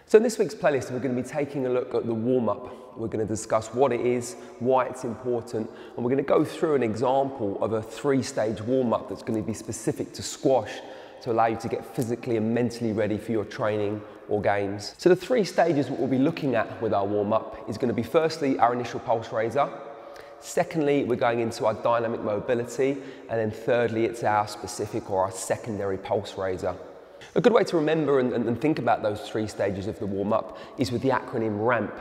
So in this week's playlist, we're going to be taking a look at the warm-up. We're going to discuss what it is, why it's important, and we're going to go through an example of a 3-stage warm-up that's going to be specific to squash to allow you to get physically and mentally ready for your training or games. So the 3 stages what we'll be looking at with our warm-up is going to be firstly our initial pulse raiser. Secondly, we're going into our dynamic mobility, and then thirdly, it's our specific or our secondary pulse raiser. A good way to remember and think about those 3 stages of the warm-up is with the acronym RAMP.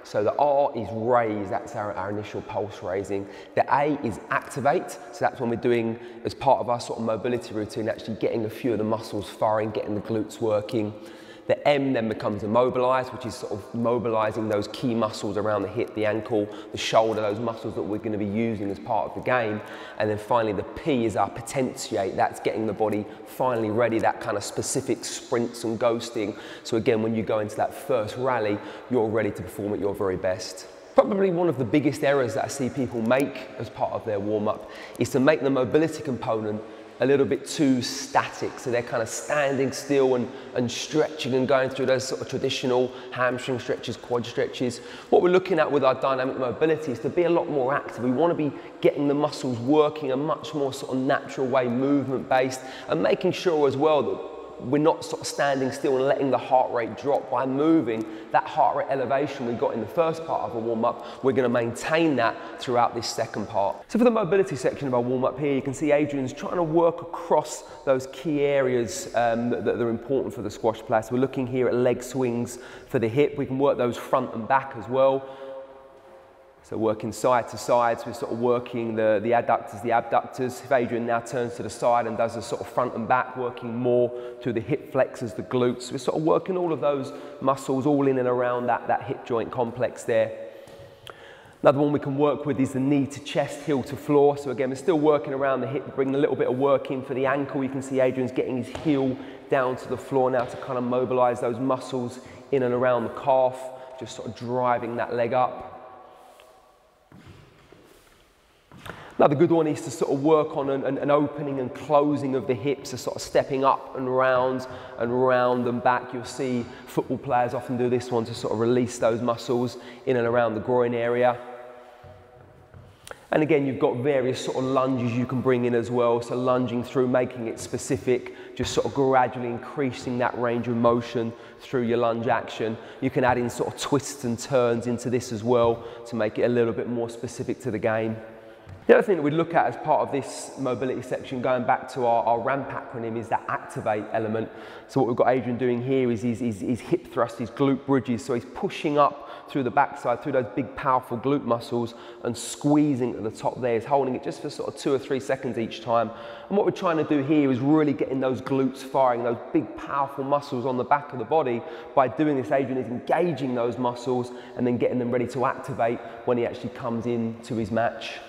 So the R is raise, that's our initial pulse raising. The A is activate, so that's when we're doing, as part of our sort of mobility routine, actually getting a few of the muscles firing, getting the glutes working. The M then becomes immobilize, which is sort of mobilizing those key muscles around the hip, the ankle, the shoulder, those muscles that we're going to be using as part of the game. And then finally the P is our potentiate, that's getting the body finally ready, that kind of specific sprints and ghosting. So again, when you go into that first rally, you're ready to perform at your very best. Probably one of the biggest errors that I see people make as part of their warm-up is to make the mobility component a little bit too static, so they're kind of standing still and stretching and going through those sort of traditional hamstring stretches, quad stretches. What we're looking at with our dynamic mobility is to be a lot more active. We want to be getting the muscles working a much more sort of natural way, movement based, and making sure as well that we're not sort of standing still and letting the heart rate drop. By moving that heart rate elevation we got in the first part of a warm-up, we're going to maintain that throughout this second part. So for the mobility section of our warm-up here, you can see Adrian's trying to work across those key areas that are important for the squash player. So we're looking here at leg swings for the hip. We can work those front and back as well. So working side to side, so we're sort of working the adductors, the abductors. If Adrian now turns to the side and does a sort of front and back, working more through the hip flexors, the glutes. We're sort of working all of those muscles all in and around that hip joint complex there. Another one we can work with is the knee to chest, heel to floor. So again, we're still working around the hip, bringing a little bit of work in for the ankle. You can see Adrian's getting his heel down to the floor now to kind of mobilize those muscles in and around the calf, just sort of driving that leg up. Another good one is to sort of work on an opening and closing of the hips, so sort of stepping up and round and back. You'll see football players often do this one to sort of release those muscles in and around the groin area. And again, you've got various sort of lunges you can bring in as well. So lunging through, making it specific, just sort of gradually increasing that range of motion through your lunge action. You can add in sort of twists and turns into this as well to make it a little bit more specific to the game. The other thing that we look at as part of this mobility section, going back to our RAMP acronym, is that activate element. So what we've got Adrian doing here is his hip thrust, his glute bridges. So he's pushing up through the backside, through those big powerful glute muscles and squeezing at the top there. He's holding it just for sort of 2 or 3 seconds each time. And what we're trying to do here is really getting those glutes firing, those big powerful muscles on the back of the body. By doing this, Adrian is engaging those muscles and then getting them ready to activate when he actually comes in to his match.